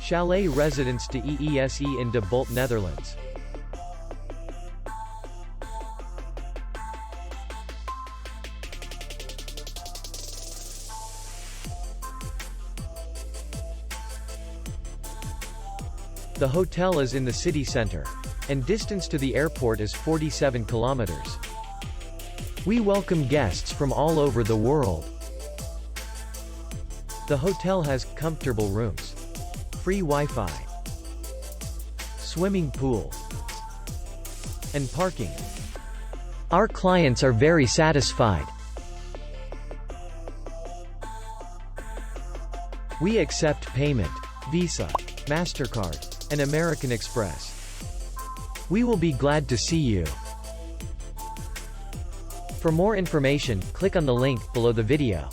Chalet Residence De Eese in De Bult, Netherlands. The hotel is in the city center, and distance to the airport is 47 kilometers. We welcome guests from all over the world. The hotel has comfortable rooms, free Wi-Fi, swimming pool, and parking. Our clients are very satisfied. We accept payment, Visa, MasterCard, and American Express. We will be glad to see you. For more information, click on the link below the video.